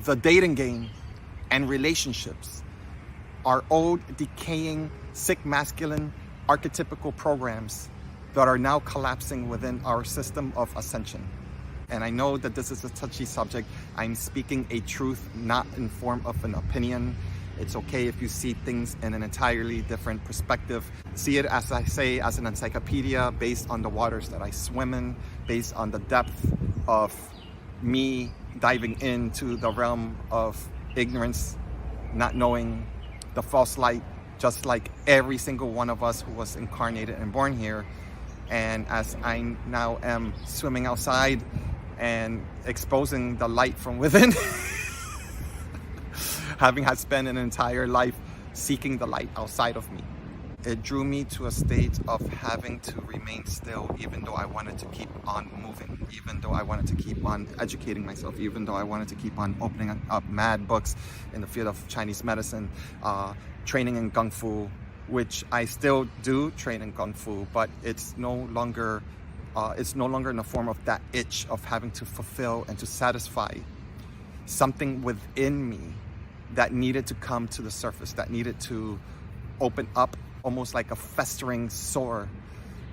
the dating game and relationships are old, decaying, sick, masculine, archetypical programs that are now collapsing within our system of ascension. And I know that this is a touchy subject. I'm speaking a truth, not in form of an opinion. It's okay if you see things in an entirely different perspective. See it, as I say, as an encyclopedia based on the waters that I swim in, based on the depth of me diving into the realm of ignorance, not knowing the false light, just like every single one of us who was incarnated and born here. And as I now am swimming outside and exposing the light from within, having had spent an entire life seeking the light outside of me, it drew me to a state of having to remain still, even though I wanted to keep on moving, even though I wanted to keep on educating myself, even though I wanted to keep on opening up mad books in the field of Chinese medicine, training in Kung Fu, which I still do train in Kung Fu, but it's no longer in the form of that itch of having to fulfill and to satisfy something within me that needed to come to the surface, that needed to open up, almost like a festering sore.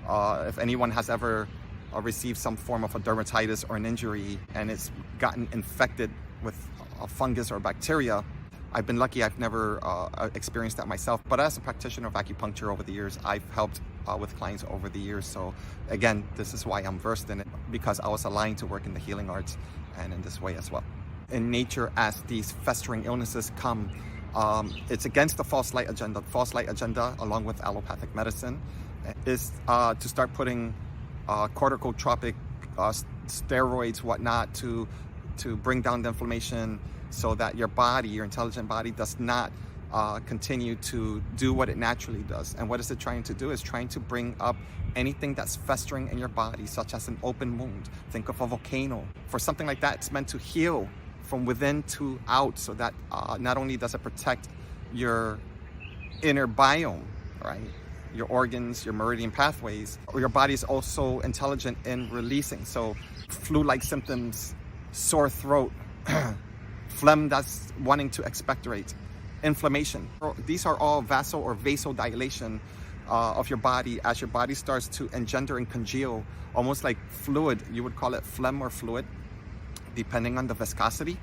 If anyone has ever received some form of a dermatitis or an injury and it's gotten infected with a fungus or bacteria, I've been lucky I've never experienced that myself, but as a practitioner of acupuncture over the years, I've helped with clients over the years. So again, this is why I'm versed in it, because I was aligned to work in the healing arts and in this way as well. In nature, as these festering illnesses come, it's against the false light agenda. The false light agenda, along with allopathic medicine, is to start putting corticotropic steroids, whatnot, to bring down the inflammation, so that your body, your intelligent body, does not continue to do what it naturally does. And what is it trying to do? Is trying to bring up anything that's festering in your body, such as an open wound. Think of a volcano. For something like that, it's meant to heal from within to out, so that not only does it protect your inner biome, right, your organs, your meridian pathways, or your body is also intelligent in releasing. So flu-like symptoms, sore throat, phlegm that's wanting to expectorate, inflammation. These are all vasal or vasodilation of your body, as your body starts to engender and congeal, almost like fluid. You would call it phlegm or fluid, depending on the viscosity.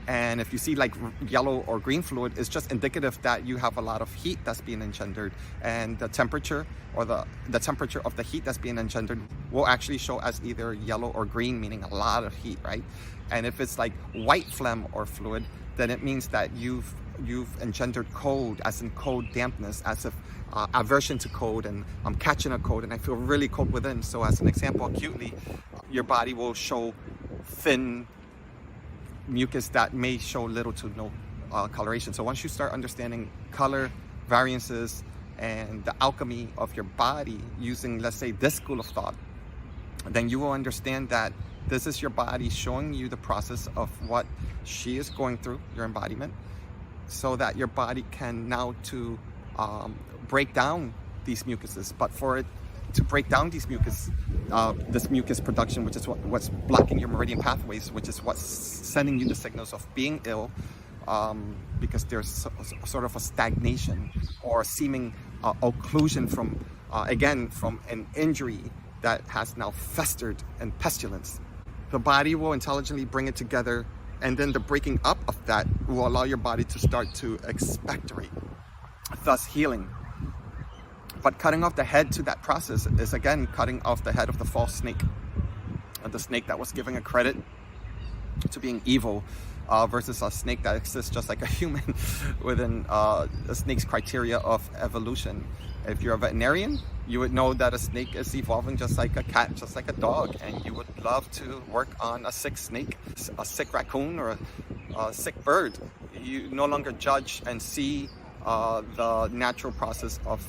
And if you see like yellow or green fluid, it's just indicative that you have a lot of heat that's being engendered, and the temperature or the temperature of the heat that's being engendered will actually show as either yellow or green, meaning a lot of heat, right? And if it's like white phlegm or fluid, then it means that you've engendered cold, as in cold dampness, as if aversion to cold, and I'm catching a cold and I feel really cold within. So as an example, acutely, your body will show thin mucus that may show little to no coloration. So once you start understanding color variances and the alchemy of your body using, let's say, this school of thought, then you will understand that this is your body showing you the process of what she is going through, your embodiment, so that your body can now to break down these mucuses. But for it to break down these this mucus production, which is what's blocking your meridian pathways, which is what's sending you the signals of being ill, because there's sort of a stagnation or a seeming occlusion from, again, from an injury that has now festered in pestilence. The body will intelligently bring it together, and then the breaking up of that will allow your body to start to expectorate, thus healing. But cutting off the head to that process is, again, cutting off the head of the false snake, the snake that was giving a credit to being evil, versus a snake that exists just like a human within a snake's criteria of evolution. If you're a veterinarian, you would know that a snake is evolving just like a cat, just like a dog, and you would love to work on a sick snake, a sick raccoon, or a sick bird. You no longer judge and see the natural process of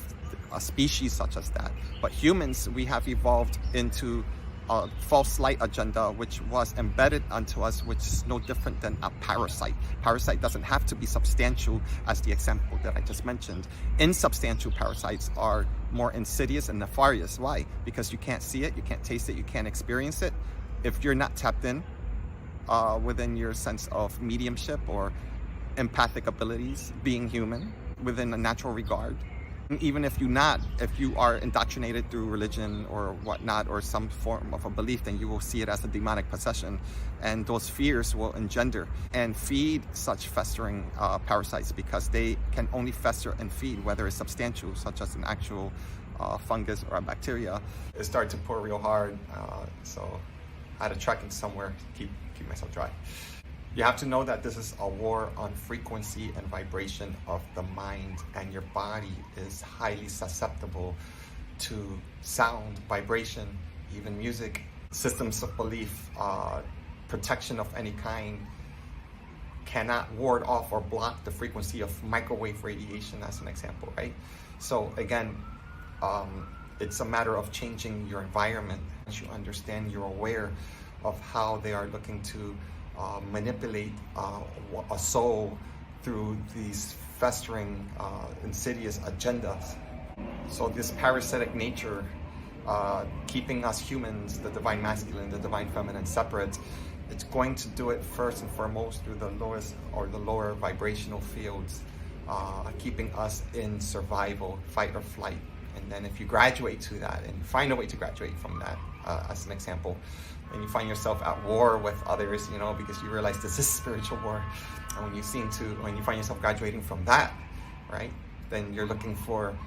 a species such as that. But humans, we have evolved into a false light agenda, which was embedded unto us, which is no different than a parasite. Parasite doesn't have to be substantial, as the example that I just mentioned. Insubstantial parasites are more insidious and nefarious. Why? Because you can't see it, you can't taste it, you can't experience it. If you're not tapped in within your sense of mediumship or empathic abilities, being human, within a natural regard. Even if you are indoctrinated through religion or whatnot, or some form of a belief, then you will see it as a demonic possession, and those fears will engender and feed such festering parasites, because they can only fester and feed, whether it's substantial, such as an actual fungus or a bacteria. It started to pour real hard, so I had to trek in somewhere to keep myself dry. You have to know that this is a war on frequency and vibration of the mind, and your body is highly susceptible to sound, vibration, even music. Systems of belief, protection of any kind cannot ward off or block the frequency of microwave radiation, as an example, right? So again, it's a matter of changing your environment. Once you understand, you're aware of how they are looking to manipulate a soul through these festering, insidious agendas. So this parasitic nature, keeping us humans, the divine masculine, the divine feminine, separate, it's going to do it first and foremost through the lowest or the lower vibrational fields, keeping us in survival, fight or flight. And then if you graduate to that and find a way to graduate from that, as an example, and you find yourself at war with others, because you realize this is spiritual war, and when you find yourself graduating from that, right, then you're looking for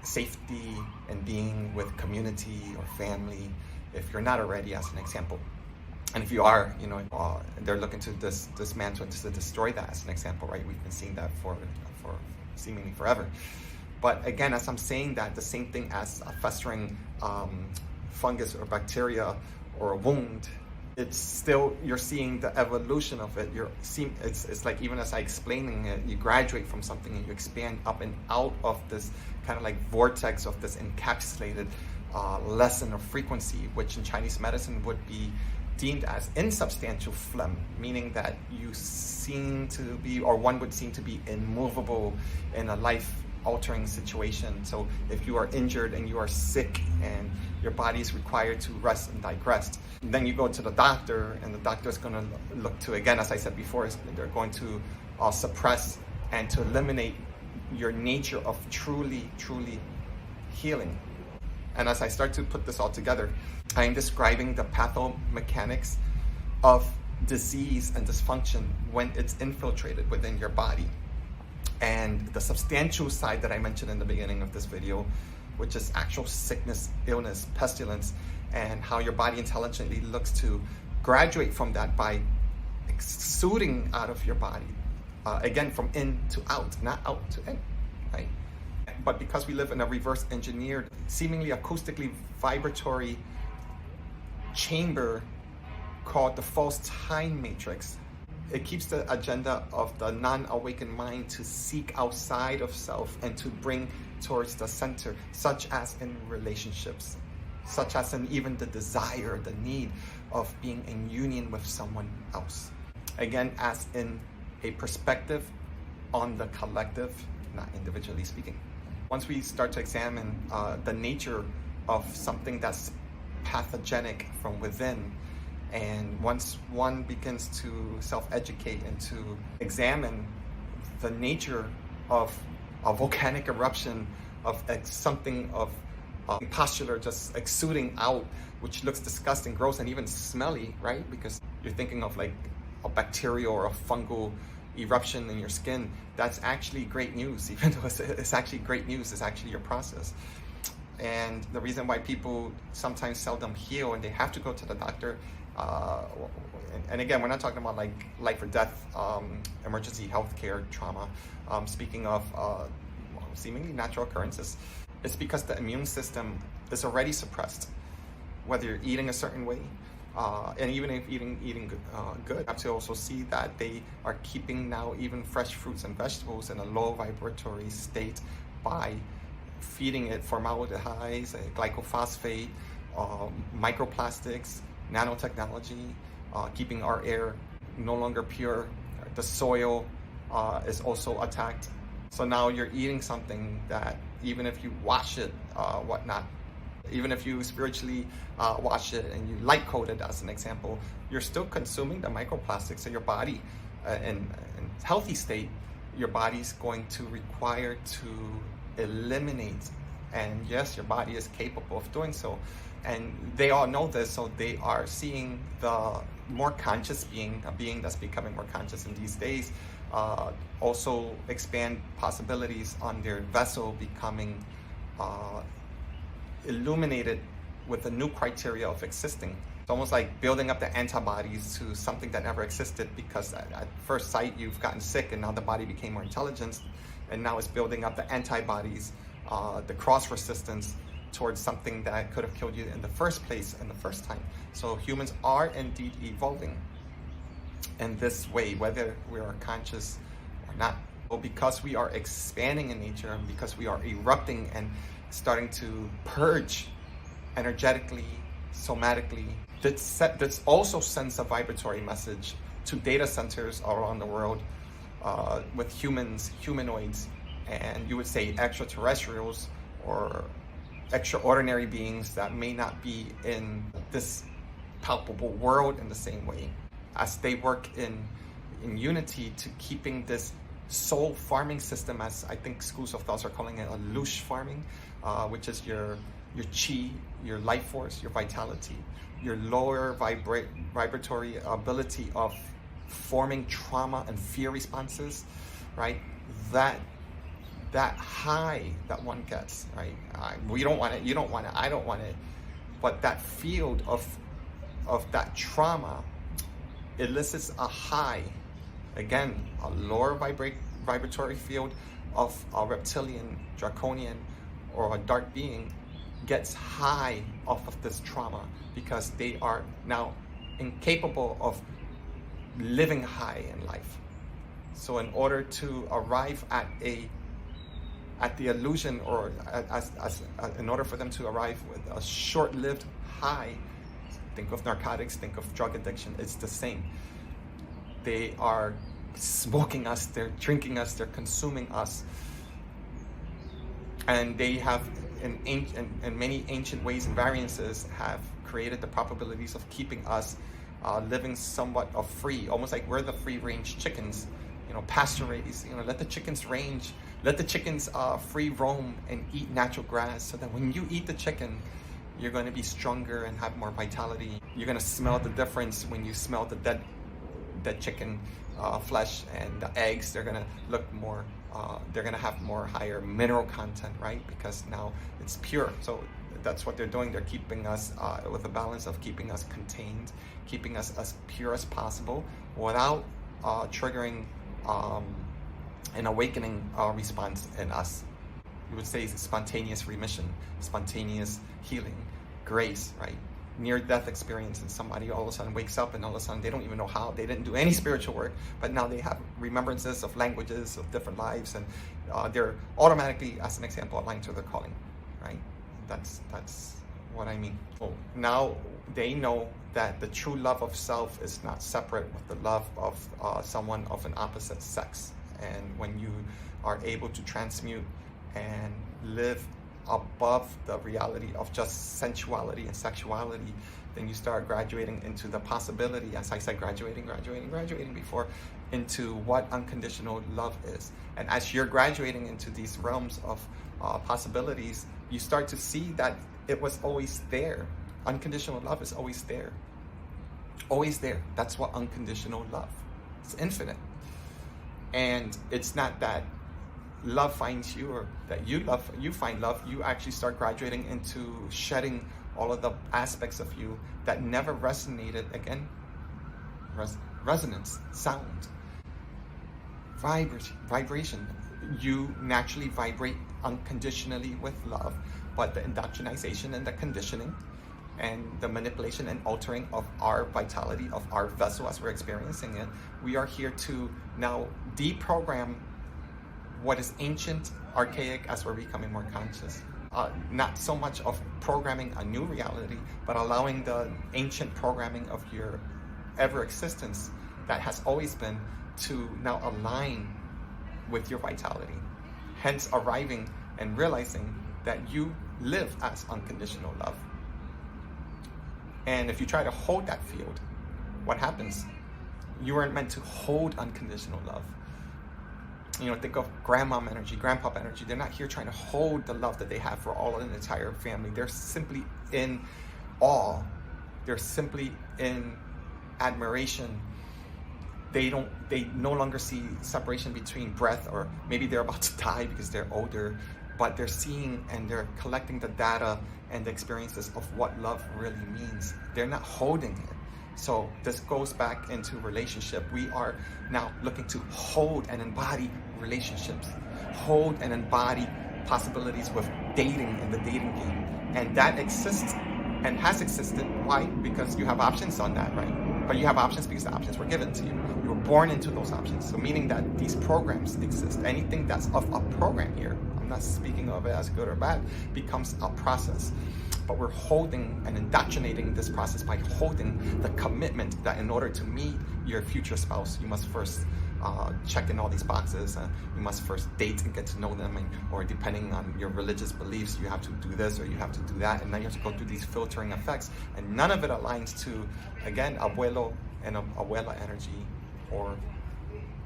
safety and being with community or family, if you're not already, as an example. And if you are, they're looking to dismantle, to destroy that, as an example, right? We've been seeing that for seemingly forever. But again, as I'm saying that, the same thing as a festering fungus or bacteria or a wound, it's still, you're seeing the evolution of it. It's like, even as I explaining it, you graduate from something and you expand up and out of this kind of like vortex of this encapsulated lesson of frequency, which in Chinese medicine would be deemed as insubstantial phlegm, meaning that you seem to be, or one would seem to be immovable in a life-altering situation. So if you are injured and you are sick and your body is required to rest and digress, then you go to the doctor, and the doctor is going to look to, again, as I said before, they're going to suppress and to eliminate your nature of truly healing. And as I start to put this all together, I am describing the pathomechanics of disease and dysfunction when it's infiltrated within your body. And the substantial side that I mentioned in the beginning of this video, which is actual sickness, illness, pestilence, and how your body intelligently looks to graduate from that by exuding out of your body. Again, from in to out, not out to in, right? But because we live in a reverse engineered, seemingly acoustically vibratory chamber called the false time matrix, it keeps the agenda of the non-awakened mind to seek outside of self and to bring towards the center, such as in relationships, such as in even the desire, the need of being in union with someone else. Again, as in a perspective on the collective, not individually speaking. Once we start to examine the nature of something that's pathogenic from within, and once one begins to self-educate and to examine the nature of a volcanic eruption, of something of postular just exuding out, which looks disgusting, gross, and even smelly, right? Because you're thinking of like a bacterial or a fungal eruption in your skin. That's actually great news, even though it's actually great news. It's actually your process. And the reason why people sometimes seldom heal and they have to go to the doctor, and again, we're not talking about like life or death, emergency healthcare trauma. Speaking of seemingly natural occurrences, it's because the immune system is already suppressed, whether you're eating a certain way, and even if eating good, you have to also see that they are keeping now even fresh fruits and vegetables in a low vibratory state by feeding it formaldehydes, glycophosphate, microplastics, nanotechnology, keeping our air no longer pure. The soil is also attacked. So now you're eating something that even if you wash it, whatnot, Even if you spiritually wash it and you light coat it, as an example, you're still consuming the microplastics. So your body, in healthy state, your body's going to require to eliminate. And yes, your body is capable of doing so. And they all know this, so they are seeing the more conscious being, a being that's becoming more conscious in these days, also expand possibilities on their vessel becoming illuminated with a new criteria of existing. It's almost like building up the antibodies to something that never existed, because at first sight you've gotten sick and now the body became more intelligent, and now it's building up the antibodies, the cross resistance towards something that could have killed you in the first place, in the first time. So humans are indeed evolving in this way, whether we are conscious or not. Well, because we are expanding in nature, and because we are erupting and starting to purge energetically, somatically, that also sends a vibratory message to data centers around the world, with humans, humanoids, and you would say extraterrestrials or extraordinary beings that may not be in this palpable world in the same way, as they work in unity to keeping this soul farming system, as I think schools of thoughts are calling it, a loosh farming, which is your chi, your life force, your vitality, your lower vibratory ability of forming trauma and fear responses, right? That high that one gets, right? We don't want it, you don't want it, I don't want it. But that field of that trauma elicits a high, again, a lower vibratory field of a reptilian, draconian, or a dark being gets high off of this trauma, because they are now incapable of living high in life. So in order to arrive at the illusion, or in order for them to arrive with a short-lived high, think of narcotics, think of drug addiction, it's the same. They are smoking us, they're drinking us, they're consuming us. And they have, in many ancient ways and variances, have created the probabilities of keeping us living somewhat of free, almost like we're the free-range chickens, pasture raised, let the chickens range, let the chickens free roam and eat natural grass, so that when you eat the chicken, you're going to be stronger and have more vitality. You're going to smell the difference when you smell the dead chicken flesh, and the eggs, they're going to look more, they're going to have more higher mineral content, right? Because now it's pure. So that's what they're doing. They're keeping us with a balance of keeping us contained, keeping us as pure as possible without triggering an awakening response in us. You would say spontaneous remission, spontaneous healing, grace, right? Near-death experience, and somebody all of a sudden wakes up, and all of a sudden they don't even know how, they didn't do any spiritual work, but now they have remembrances of languages, of different lives, and they're automatically, as an example, aligned to their calling, right? That's what I mean. So now they know that the true love of self is not separate with the love of someone of an opposite sex. And when you are able to transmute and live above the reality of just sensuality and sexuality, then you start graduating into the possibility, as I said, graduating before, into what unconditional love is. And as you're graduating into these realms of possibilities, you start to see that it was always there. Unconditional love is always there. Always there. That's what unconditional love. It's infinite. And it's not that love finds you, or that you find love. You actually start graduating into shedding all of the aspects of you that never resonated. Again, resonance, sound, vibration. You naturally vibrate unconditionally with love, but the indoctrination and the conditioning and the manipulation and altering of our vitality, of our vessel as we're experiencing it, we are here to now deprogram what is ancient, archaic, as we're becoming more conscious. Not so much of programming a new reality, but allowing the ancient programming of your ever existence that has always been to now align with your vitality. Hence arriving and realizing that you live as unconditional love. And if you try to hold that field, what happens? You weren't meant to hold unconditional love. Think of grandmom energy, grandpop energy. They're not here trying to hold the love that they have for all of the entire family. They're simply in awe. They're simply in admiration. They no longer see separation between breath, or maybe they're about to die because they're older, but they're seeing and they're collecting the data and the experiences of what love really means. They're not holding it. So this goes back into relationship. We are now looking to hold and embody relationships, hold and embody possibilities with dating in the dating game. And that exists and has existed. Why? Because you have options on that, right? But you have options because the options were given to you. You were born into those options. So meaning that these programs exist. Anything that's of a program here, I'm not speaking of it as good or bad, becomes a process. But we're holding and indoctrinating this process by holding the commitment that in order to meet your future spouse, you must first check in all these boxes. You must first date and get to know them, or depending on your religious beliefs, you have to do this or you have to do that, and then you have to go through these filtering effects, and none of it aligns to, again, abuelo and abuela energy, or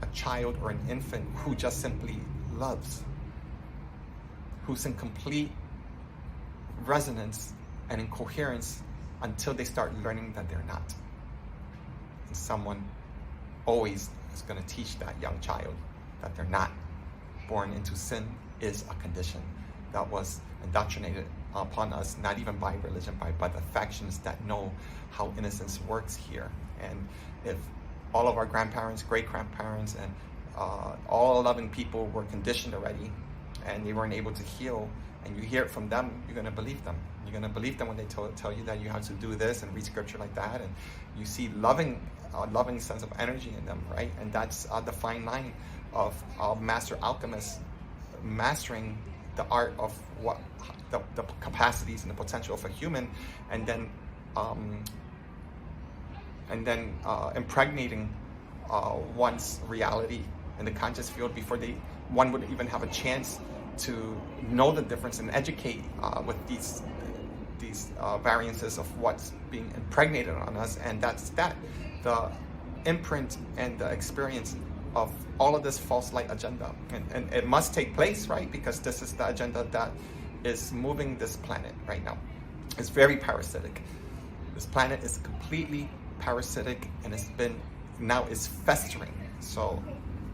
a child or an infant who just simply loves, who's in complete resonance and in coherence until they start learning that they're not. And someone always is going to teach that young child that they're not. Born into sin is a condition that was indoctrinated upon us, not even by religion, by the factions that know how innocence works here. And if all of our grandparents, great-grandparents, and all loving people were conditioned already, and they weren't able to heal, and you hear it from them, you're going to believe them. You're going to believe them when they tell you that you have to do this and read scripture like that, and you see loving sense of energy in them, right? And that's the fine line of master alchemists mastering the art of what the capacities and the potential of a human, and then impregnating one's reality in the conscious field before one would even have a chance to know the difference and educate with these variances of what's being impregnated on us. And that's the imprint and the experience of all of this false light agenda. And it must take place, right? Because this is the agenda that is moving this planet right now. It's very parasitic. This planet is completely parasitic, and is festering. So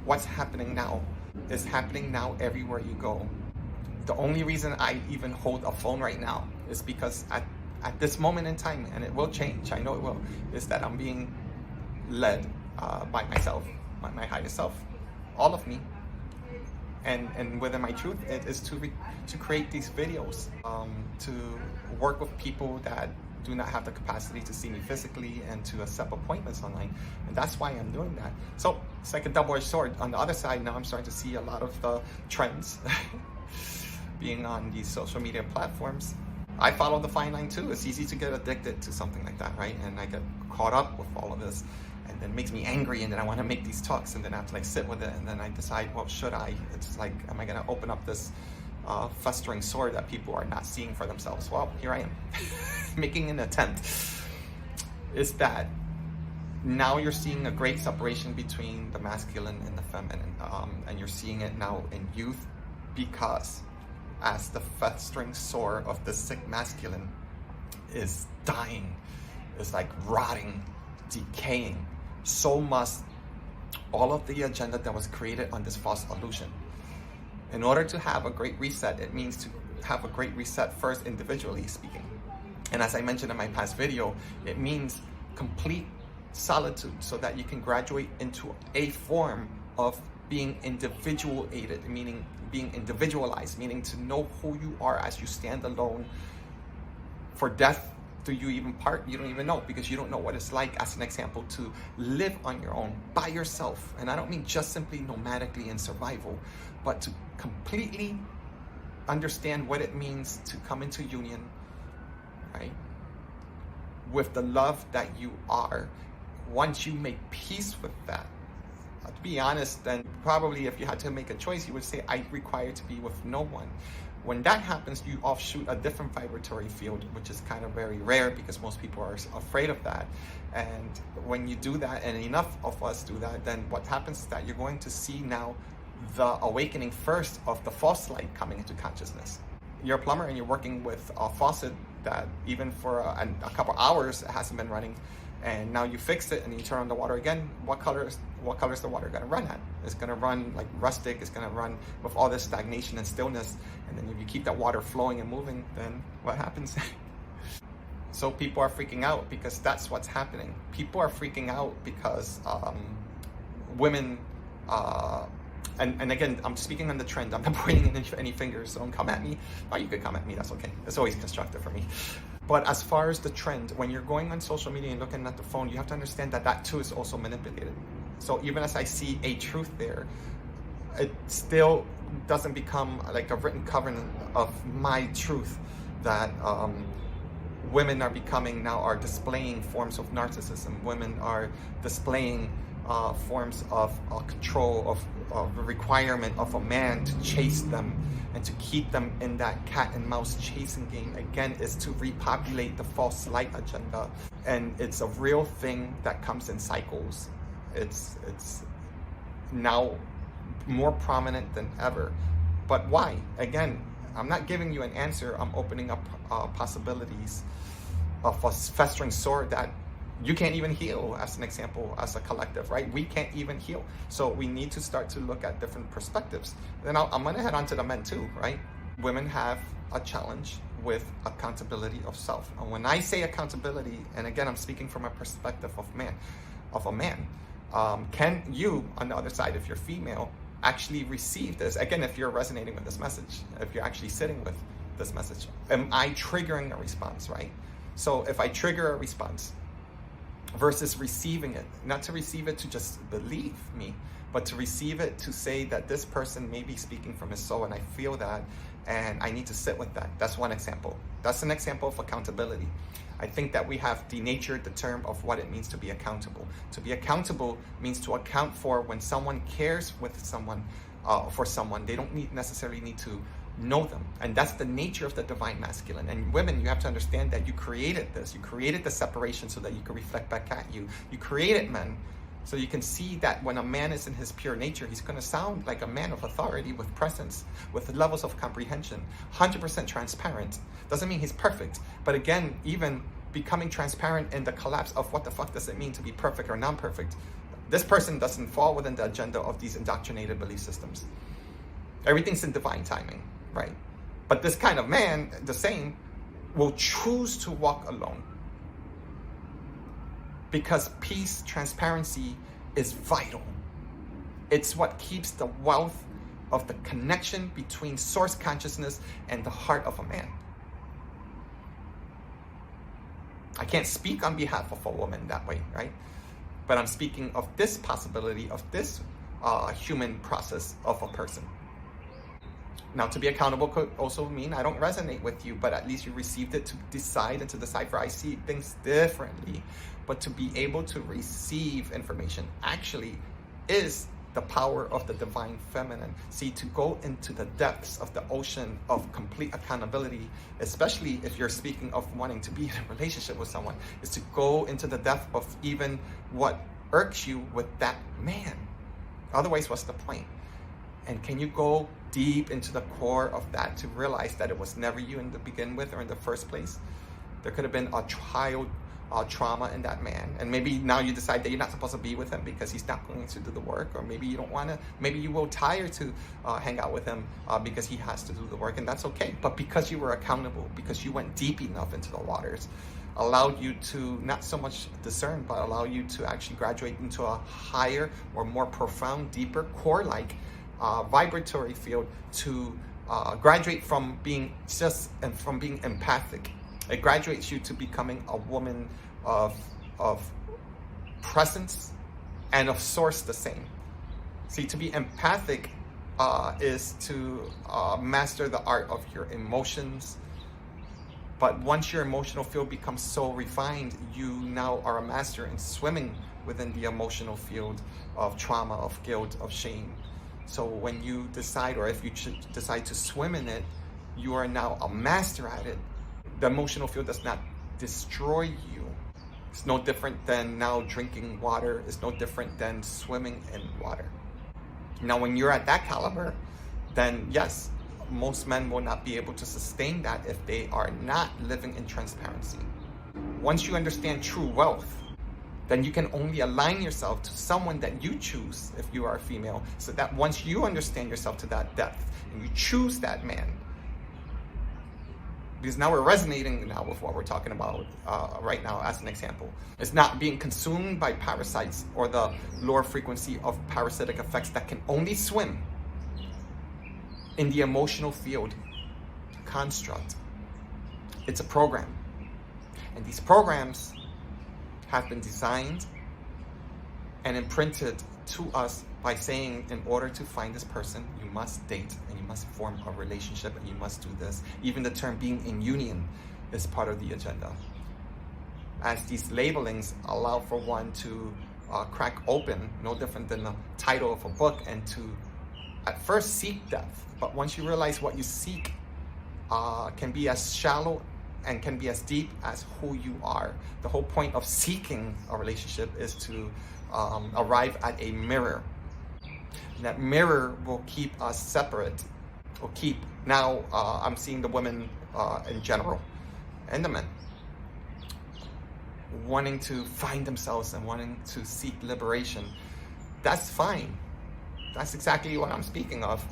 what's happening now is happening now everywhere you go. The only reason I even hold a phone right now is because at this moment in time, and it will change, I know it will, is that I'm being led by myself, my higher self, all of me. And within my truth, it is to create these videos, to work with people that do not have the capacity to see me physically and to accept appointments online. And that's why I'm doing that. So it's like a double-edged sword. On the other side, now I'm starting to see a lot of the trends being on these social media platforms. I follow the fine line too. It's easy to get addicted to something like that, right? And I get caught up with all of this, and then it makes me angry, and then I want to make these talks, and then I have to sit with it, and then I decide, well, should I? It's like, am I going to open up this festering sword that people are not seeing for themselves? Well, here I am, making an attempt. Is that now you're seeing a great separation between the masculine and the feminine, and you're seeing it now in youth, because as the festering sore of the sick masculine is dying, is like rotting, decaying, so must all of the agenda that was created on this false illusion. In order to have a great reset, it means to have a great reset first, individually speaking. And as I mentioned in my past video, it means complete solitude, so that you can graduate into a form of being individuated, meaning being individualized, meaning to know who you are as you stand alone. For death, do you even part? You don't even know, because you don't know what it's like, as an example, to live on your own, by yourself. And I don't mean just simply nomadically in survival, but to completely understand what it means to come into union, right, with the love that you are. Once you make peace with that, to be honest, then probably if you had to make a choice, you would say, I require to be with no one. When that happens, you offshoot a different vibratory field, which is kind of very rare because most people are afraid of that. And when you do that, and enough of us do that, then what happens is that you're going to see now the awakening first of the false light coming into consciousness. You're a plumber and you're working with a faucet that even for a couple hours it hasn't been running, and now you fix it and you turn on the water again. What color is the water going to run at? It's going to run like rustic. It's going to run with all this stagnation and stillness. And then if you keep that water flowing and moving, then what happens? So people are freaking out because that's what's happening. People are freaking out because women, and again, I'm speaking on the trend. I'm not pointing any fingers, so don't come at me. Oh, you could come at me, that's okay. It's always constructive for me. But as far as the trend, when you're going on social media and looking at the phone, you have to understand that that too is also manipulated. So even as I see a truth there, it still doesn't become like a written covenant of my truth that women are becoming now, are displaying forms of narcissism. Women are displaying forms of control, of the requirement of a man to chase them and to keep them in that cat and mouse chasing game. Again, is to repopulate the false light agenda. And it's a real thing that comes in cycles. It's now more prominent than ever. But why? Again, I'm not giving you an answer. I'm opening up possibilities of a festering sore that you can't even heal, as an example, as a collective, right? We can't even heal. So we need to start to look at different perspectives. Then I'm going to head on to the men too, right? Women have a challenge with accountability of self. And when I say accountability, and again, I'm speaking from a perspective of a man, can you, on the other side, if you're female, actually receive this? Again, if you're resonating with this message, if you're actually sitting with this message, am I triggering a response, right? So if I trigger a response, versus receiving it, not to receive it to just believe me, but to receive it to say that this person may be speaking from his soul and I feel that and I need to sit with that. That's one example. That's an example of accountability. I think that we have denatured the term of what it means to be accountable. To be accountable means to account for when someone cares with someone, for someone. They don't necessarily need to know them. And that's the nature of the divine masculine. And women, you have to understand that you created this. You created the separation so that you can reflect back at you. You created men so you can see that when a man is in his pure nature, he's going to sound like a man of authority, with presence, with levels of comprehension, 100% transparent. Doesn't mean he's perfect. But again, even becoming transparent in the collapse of what the fuck does it mean to be perfect or non-perfect. This person doesn't fall within the agenda of these indoctrinated belief systems. Everything's in divine timing. Right? But this kind of man, the same, will choose to walk alone. Because peace, transparency is vital. It's what keeps the wealth of the connection between source consciousness and the heart of a man. I can't speak on behalf of a woman that way, right? But I'm speaking of this possibility, of this human process of a person. Now, to be accountable could also mean I don't resonate with you, but at least you received it to decide and to decipher. I see things differently. But to be able to receive information actually is the power of the divine feminine. See, to go into the depths of the ocean of complete accountability, especially if you're speaking of wanting to be in a relationship with someone, is to go into the depth of even what irks you with that man. Otherwise, what's the point? And can you go deep into the core of that to realize that it was never you in the begin with or in the first place? There could have been a child trauma in that man, and maybe now you decide that you're not supposed to be with him because he's not going to do the work, or maybe you don't want to, maybe you will tire to hang out with him because he has to do the work, and that's okay. But because you were accountable, because you went deep enough into the waters, allowed you to not so much discern, but allow you to actually graduate into a higher or more profound, deeper, core-like vibratory field, to graduate from being from being empathic. It graduates you to becoming a woman of presence and of source the same. See, to be empathic is to master the art of your emotions. But once your emotional field becomes so refined, you now are a master in swimming within the emotional field of trauma, of guilt, of shame. So when you decide, or if you decide to swim in it, you are now a master at it. The emotional field does not destroy you. It's no different than now drinking water. It's no different than swimming in water. Now, when you're at that caliber, then yes, most men will not be able to sustain that if they are not living in transparency. Once you understand true wealth, then you can only align yourself to someone that you choose if you are a female, so that once you understand yourself to that depth and you choose that man, because now we're resonating now with what we're talking about right now as an example. It's not being consumed by parasites or the lower frequency of parasitic effects that can only swim in the emotional field construct. It's a program. And these programs have been designed and imprinted to us by saying, in order to find this person, you must date and you must form a relationship and you must do this. Even the term being in union is part of the agenda. As these labelings allow for one to crack open, no different than the title of a book, and to at first seek depth. But once you realize what you seek can be as shallow and can be as deep as who you are. The whole point of seeking a relationship is to arrive at a mirror. And that mirror will keep us separate. Now I'm seeing the women in general and the men wanting to find themselves and wanting to seek liberation. That's fine. That's exactly what I'm speaking of.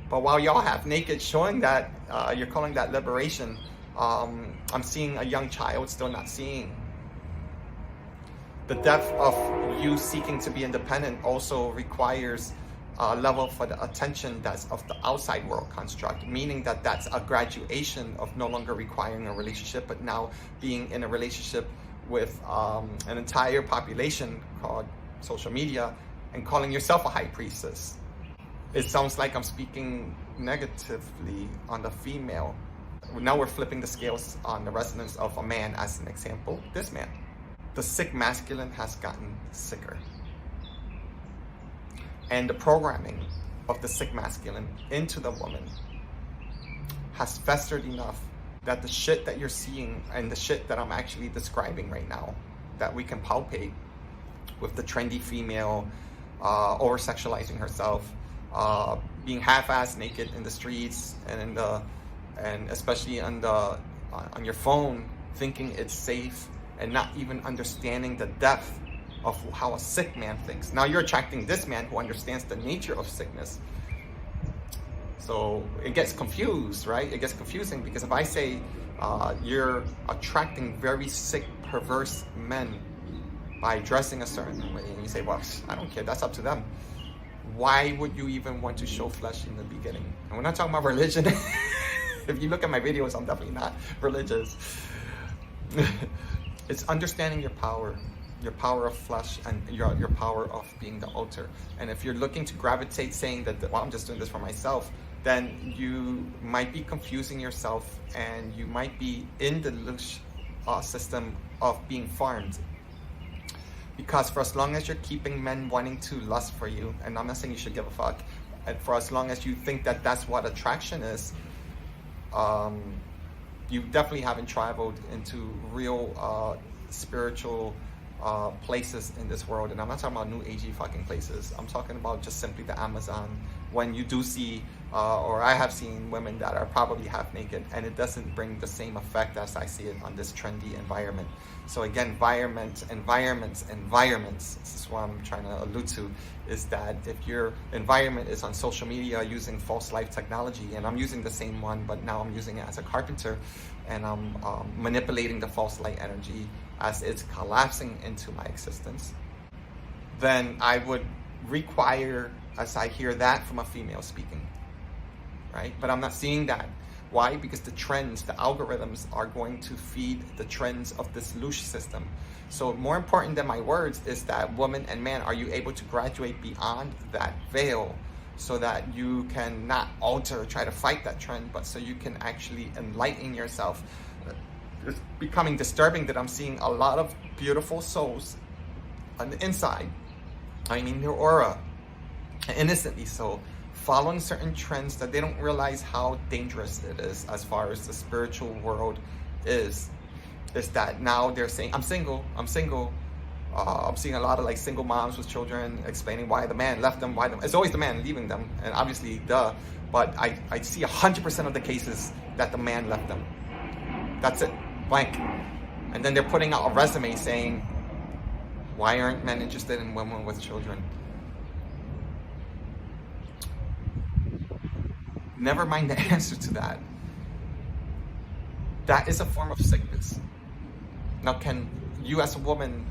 But while y'all have naked showing that, you're calling that liberation, I'm seeing a young child still not seeing. The depth of you seeking to be independent also requires a level for the attention that's of the outside world construct, meaning that that's a graduation of no longer requiring a relationship, but now being in a relationship with an entire population called social media and calling yourself a high priestess. It sounds like I'm speaking negatively on the female. Now we're flipping the scales on the resonance of a man as an example. This man. The sick masculine has gotten sicker. And the programming of the sick masculine into the woman has festered enough that the shit that you're seeing and the shit that I'm actually describing right now, that we can palpate with the trendy female over-sexualizing herself, being half-ass naked in the streets and especially on your phone, thinking it's safe and not even understanding the depth of how a sick man thinks. Now you're attracting this man who understands the nature of sickness. So it gets confused, right? It gets confusing because if I say you're attracting very sick, perverse men by dressing a certain way, and you say, well, I don't care, that's up to them. Why would you even want to show flesh in the beginning? And we're not talking about religion. If you look at my videos, I'm definitely not religious. It's understanding your power of flesh and your power of being the altar. And if you're looking to gravitate saying that, well, I'm just doing this for myself, then you might be confusing yourself and you might be in the system of being farmed. Because for as long as you're keeping men wanting to lust for you, and I'm not saying you should give a fuck, and for as long as you think that that's what attraction is, you definitely haven't traveled into real spiritual places in this world. And I'm not talking about new agey fucking places. I'm talking about just simply the Amazon. When you do see, or I have seen women that are probably half naked, and it doesn't bring the same effect as I see it on this trendy environment. So again, environments. This is what I'm trying to allude to, is that if your environment is on social media using false life technology, and I'm using the same one, but now I'm using it as a carpenter, and I'm manipulating the false light energy as it's collapsing into my existence, then I would require, as I hear that from a female speaking, right? But I'm not seeing that. Why? Because the trends, the algorithms are going to feed the trends of this loosh system. So more important than my words is that woman and man, are you able to graduate beyond that veil so that you can not alter, try to fight that trend, but so you can actually enlighten yourself. It's becoming disturbing that I'm seeing a lot of beautiful souls on the inside, I mean their aura, innocently so, following certain trends that they don't realize how dangerous it is as far as the spiritual world is that now they're saying, I'm single. I'm seeing a lot of like single moms with children explaining why the man left them, it's always the man leaving them, and obviously but I see 100% of the cases that the man left them. That's it, blank. And then they're putting out a resume saying, why aren't men interested in women with children? Never mind the answer to that. That is a form of sickness. Now, can you as a woman,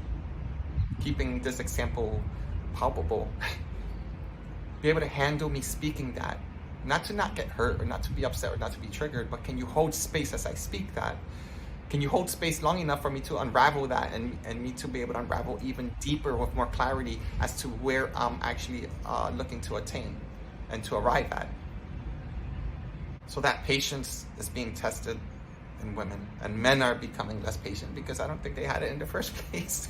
keeping this example palpable, be able to handle me speaking that? Not to not get hurt or not to be upset or not to be triggered, but can you hold space as I speak that? Can you hold space long enough for me to unravel that and me to be able to unravel even deeper with more clarity as to where I'm actually looking to attain and to arrive at? So that patience is being tested in women, and men are becoming less patient because I don't think they had it in the first place.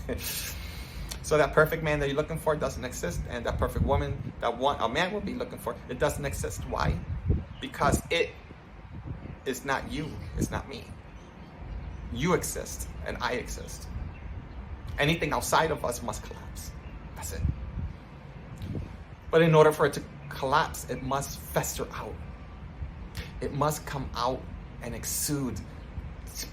So that perfect man that you're looking for doesn't exist, and that perfect woman that a man will be looking for, it doesn't exist. Why? Because it is not you, it's not me. You exist and I exist. Anything outside of us must collapse. That's it. But in order for it to collapse, it must fester out. It must come out and exude this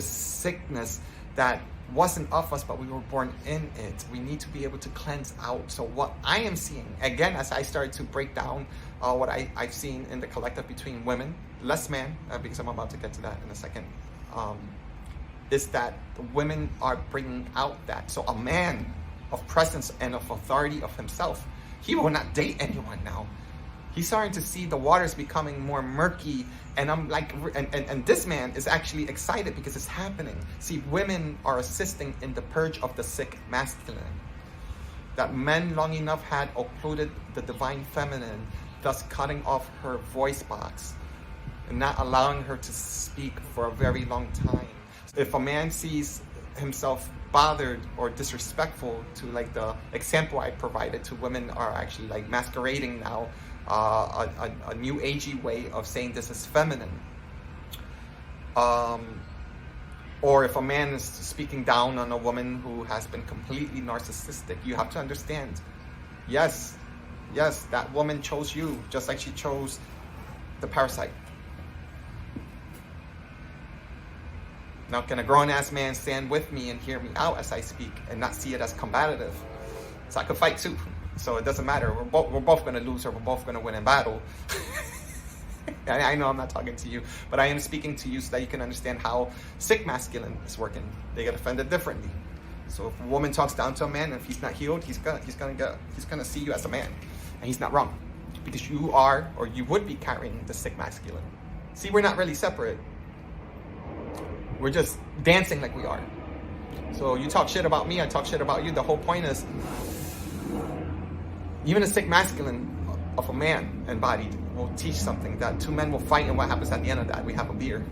sickness that wasn't of us, but we were born in it. We need to be able to cleanse out. So what I am seeing, again, as I started to break down what I've seen in the collective between women, less men, because I'm about to get to that in a second, is that the women are bringing out that. So a man of presence and of authority of himself, he will not date anyone now. He's starting to see the waters becoming more murky, and I'm like, and this man is actually excited because it's happening. See, women are assisting in the purge of the sick masculine. That men long enough had occluded the divine feminine, thus cutting off her voice box and not allowing her to speak for a very long time. If a man sees himself bothered or disrespectful to like the example I provided to women are actually like masquerading now, a new agey way of saying this is feminine. Or if a man is speaking down on a woman who has been completely narcissistic, you have to understand, yes, that woman chose you just like she chose the parasite. Now, can a grown-ass man stand with me and hear me out as I speak and not see it as combative? So I could fight too. So it doesn't matter. We're both going to lose or we're both going to win in battle. I know I'm not talking to you, but I am speaking to you so that you can understand how sick masculine is working. They get offended differently. So if a woman talks down to a man, and if he's not healed, he's gonna see you as a man, and he's not wrong, because you are, or you would be carrying the sick masculine. See, we're not really separate. We're just dancing like we are. So you talk shit about me, I talk shit about you. The whole point is, even a sick masculine of a man embodied will teach something, that two men will fight, and what happens at the end of that? We have a beer,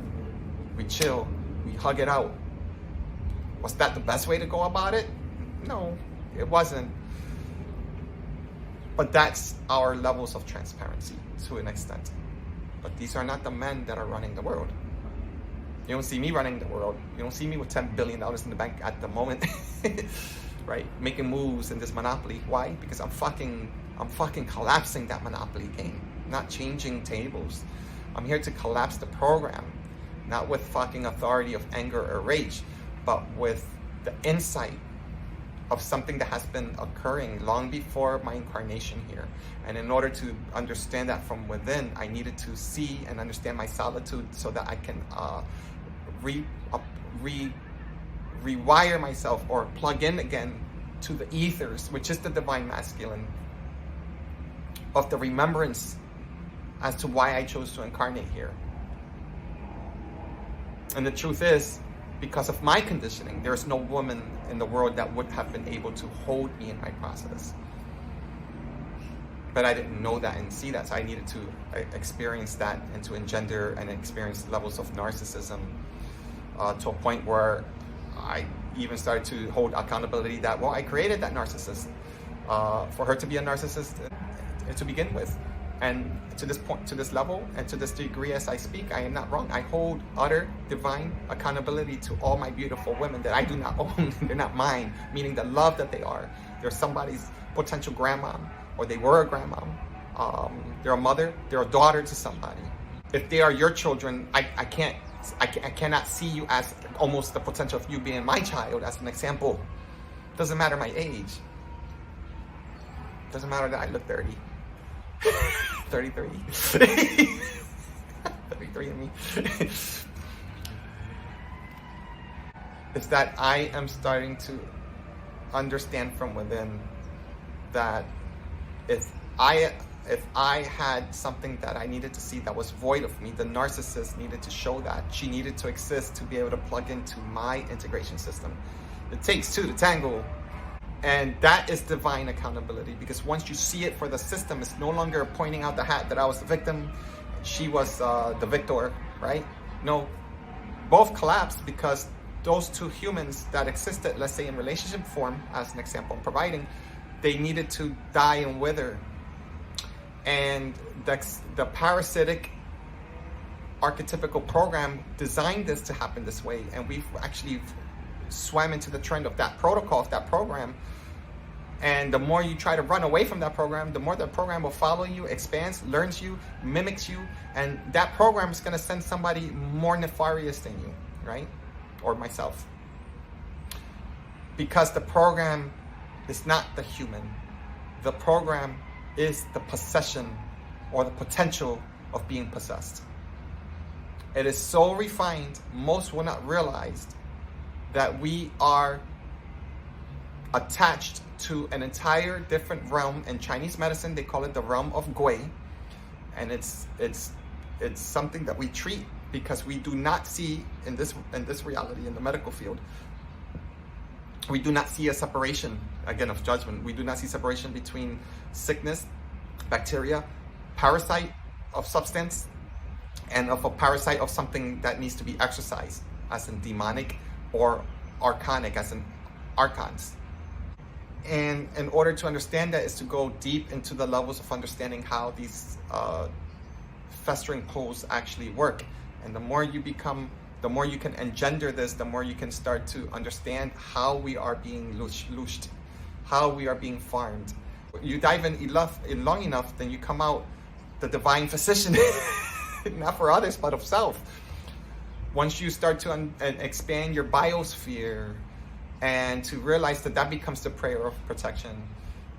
we chill, we hug it out. Was that the best way to go about it? No, it wasn't. But that's our levels of transparency to an extent. But these are not the men that are running the world. You don't see me running the world. You don't see me with $10 billion in the bank at the moment, right? Making moves in this monopoly. Why? Because I'm fucking collapsing that monopoly game, not changing tables. I'm here to collapse the program, not with fucking authority of anger or rage, but with the insight of something that has been occurring long before my incarnation here. And in order to understand that from within, I needed to see and understand my solitude so that I can rewire myself or plug in again to the ethers, which is the divine masculine, of the remembrance as to why I chose to incarnate here. And the truth is, because of my conditioning, there's no woman in the world that would have been able to hold me in my process. But I didn't know that and see that, so I needed to experience that and to engender and experience levels of narcissism to a point where I even started to hold accountability that, well, I created that narcissist. for her to be a narcissist to begin with. And to this point, to this level, and to this degree as I speak, I am not wrong. I hold utter divine accountability to all my beautiful women that I do not own. They're not mine, meaning the love that they are. They're somebody's potential grandmom, or they were a grandmom. They're a mother, they're a daughter to somebody. If they are your children, I cannot see you as almost the potential of you being my child, as an example. Doesn't matter my age. Doesn't matter that I look 30. 33. 33 in me. Is that I am starting to understand from within that if I had something that I needed to see that was void of me, the narcissist needed to show that. She needed to exist to be able to plug into my integration system. It takes two to tango. And that is divine accountability, because once you see it for the system, it's no longer pointing out the hat that I was the victim, she was the victor, right? No, both collapsed because those two humans that existed, let's say in relationship form, as an example I'm providing, they needed to die and wither. And the parasitic archetypical program designed this to happen this way, and we've actually swam into the trend of that protocol, of that program. And the more you try to run away from that program, the more the program will follow you, expands, learns you, mimics you, and that program is going to send somebody more nefarious than you, right? Or myself. Because the program is not the human. The program is the possession or the potential of being possessed. It is so refined, most will not realize that we are attached to an entire different realm. In Chinese medicine, they call it the realm of Gui, and it's something that we treat because we do not see in this reality, in the medical field, we do not see a separation, again, of judgment. We do not see separation between sickness, bacteria, parasite of substance, and of a parasite of something that needs to be exorcised, as in demonic, or archonic, as in archons. And in order to understand that is to go deep into the levels of understanding how these festering poles actually work. And the more you become, the more you can engender this, the more you can start to understand how we are being loosed, how we are being farmed. You dive in long enough, then you come out the divine physician, not for others, but of self. Once you start to expand your biosphere, and to realize that that becomes the prayer of protection,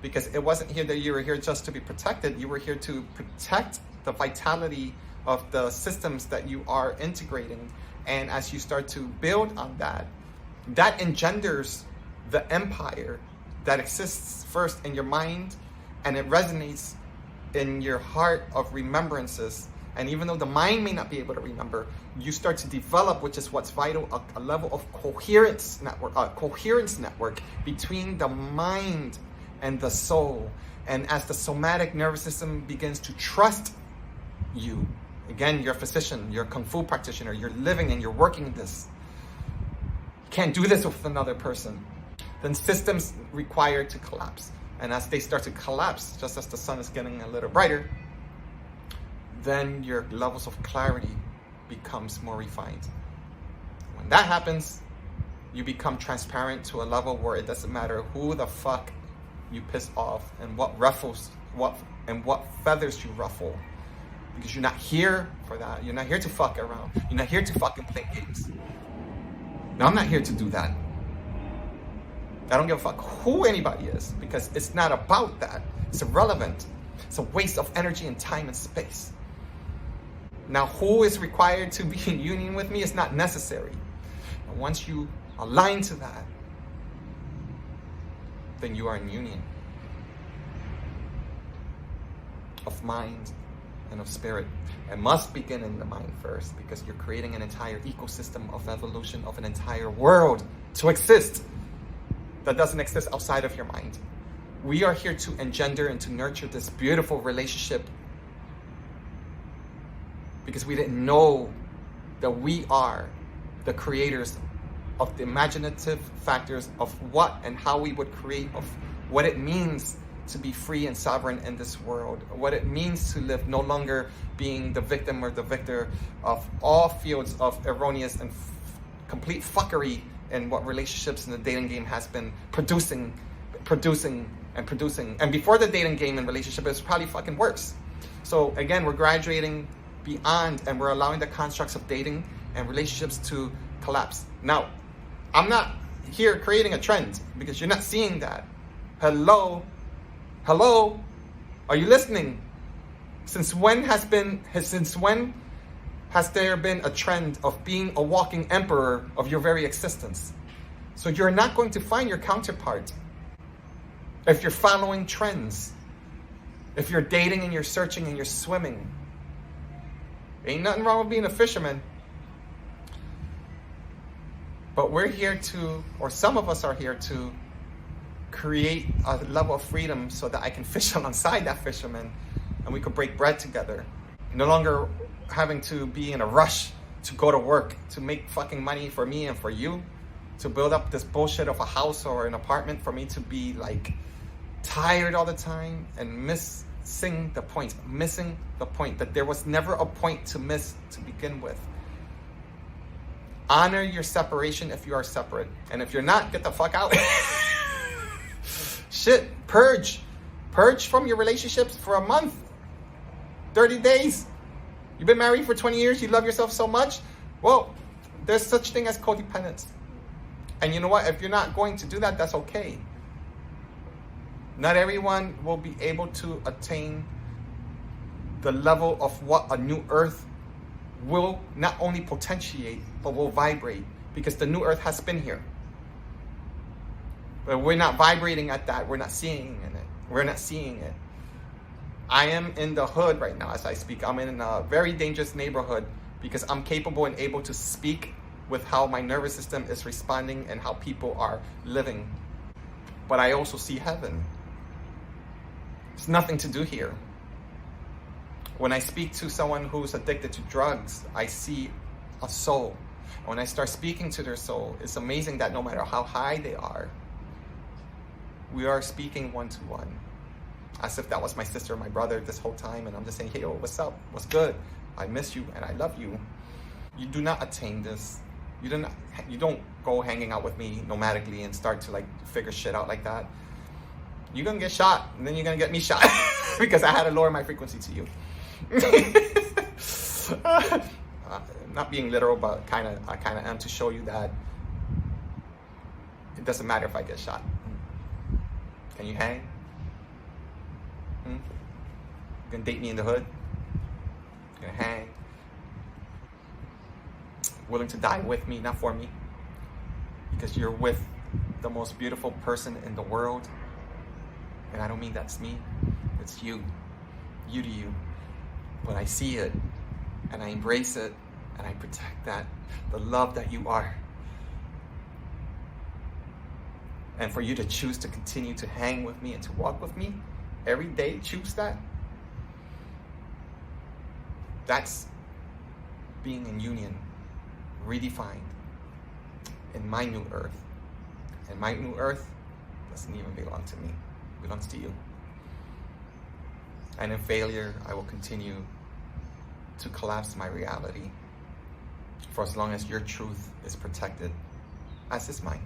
because it wasn't here that you were here just to be protected. You were here to protect the vitality of the systems that you are integrating. And as you start to build on that, that engenders the empire that exists first in your mind, and it resonates in your heart of remembrances. And even though the mind may not be able to remember, you start to develop, which is what's vital, a level of coherence network between the mind and the soul. And as the somatic nervous system begins to trust you, again, you're a physician, you're a Kung Fu practitioner, you're living and you're working this. You can't do this with another person. Then systems require to collapse. And as they start to collapse, just as the sun is getting a little brighter, then your levels of clarity becomes more refined. When that happens, you become transparent to a level where it doesn't matter who the fuck you piss off and what feathers you ruffle. Because you're not here for that. You're not here to fuck around. You're not here to fucking play games. Now, I'm not here to do that. I don't give a fuck who anybody is, because it's not about that. It's irrelevant. It's a waste of energy and time and space. Now, who is required to be in union with me is not necessary. And once you align to that, then you are in union of mind and of spirit. It must begin in the mind first, because you're creating an entire ecosystem of evolution of an entire world to exist that doesn't exist outside of your mind. We are here to engender and to nurture this beautiful relationship, because we didn't know that we are the creators of the imaginative factors of what and how we would create, of what it means to be free and sovereign in this world, what it means to live no longer being the victim or the victor of all fields of erroneous and complete fuckery in what relationships in the dating game has been producing. And before the dating game and relationship, it's probably fucking worse. So again, we're graduating beyond, and we're allowing the constructs of dating and relationships to collapse. Now, I'm not here creating a trend because you're not seeing that. Hello, are you listening? Since when has there been a trend of being a walking emperor of your very existence? So you're not going to find your counterpart if you're following trends, if you're dating and you're searching and you're swimming. Ain't nothing wrong with being a fisherman. But we're here to, or some of us are here to, create a level of freedom so that I can fish alongside that fisherman and we could break bread together. No longer having to be in a rush to go to work, to make fucking money for me and for you, to build up this bullshit of a house or an apartment for me to be like tired all the time and missing the point that there was never a point to miss to begin with. Honor your separation if you are separate. And if you're not, get the fuck out. Shit, purge from your relationships for a month, 30 days. You've been married for 20 years, you love yourself so much. Well, there's such thing as codependence. And you know what? If you're not going to do that, that's okay. Not everyone will be able to attain the level of what a new earth will not only potentiate, but will vibrate, because the new earth has been here. But we're not vibrating at that. We're not seeing it. I am in the hood right now as I speak. I'm in a very dangerous neighborhood because I'm capable and able to speak with how my nervous system is responding and how people are living. But I also see heaven. There's nothing to do here. When I speak to someone who's addicted to drugs, I see a soul. When I start speaking to their soul, it's amazing that no matter how high they are, we are speaking one-to-one. As if that was my sister or my brother this whole time, and I'm just saying, hey, yo, what's up? What's good? I miss you and I love you. You do not attain this. You don't go hanging out with me nomadically and start to like figure shit out like that. You're gonna get shot, and then you're gonna get me shot because I had to lower my frequency to you. Not being literal, but I kind of am, to show you that it doesn't matter if I get shot. Can you hang? You gonna date me in the hood? You gonna hang? Willing to die with me, not for me, because you're with the most beautiful person in the world. And I don't mean that's me, it's you to you. But I see it, and I embrace it, and I protect that, the love that you are. And for you to choose to continue to hang with me and to walk with me every day, choose that. That's being in union, redefined in my new earth. And my new earth doesn't even belong to me, it belongs to you. And in failure, I will continue to collapse my reality for as long as your truth is protected, as is mine.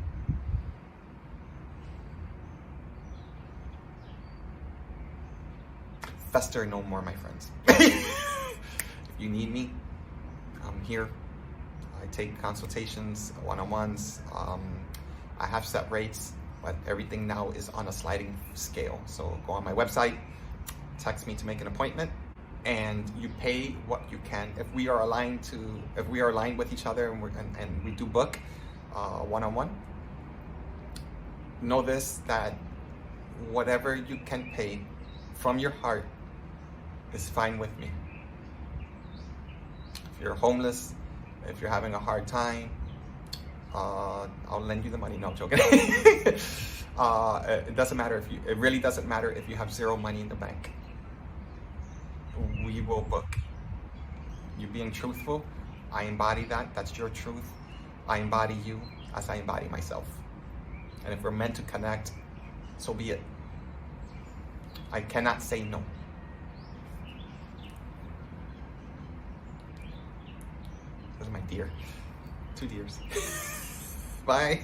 Fester no more, my friends. If you need me, I'm here. I take consultations, one-on-ones. I have set rates, but everything now is on a sliding scale. So go on my website, text me to make an appointment, and you pay what you can. If we are aligned with each other, and we do book one-on-one, know this, that whatever you can pay from your heart is fine with me. If you're homeless, if you're having a hard time, I'll lend you the money. No, I'm joking. It doesn't matter it really doesn't matter if you have zero money in the bank. We will book. You being truthful, I embody that. That's your truth. I embody you as I embody myself. And if we're meant to connect, so be it. I cannot say no. Those are my deer. 2 deers. Bye.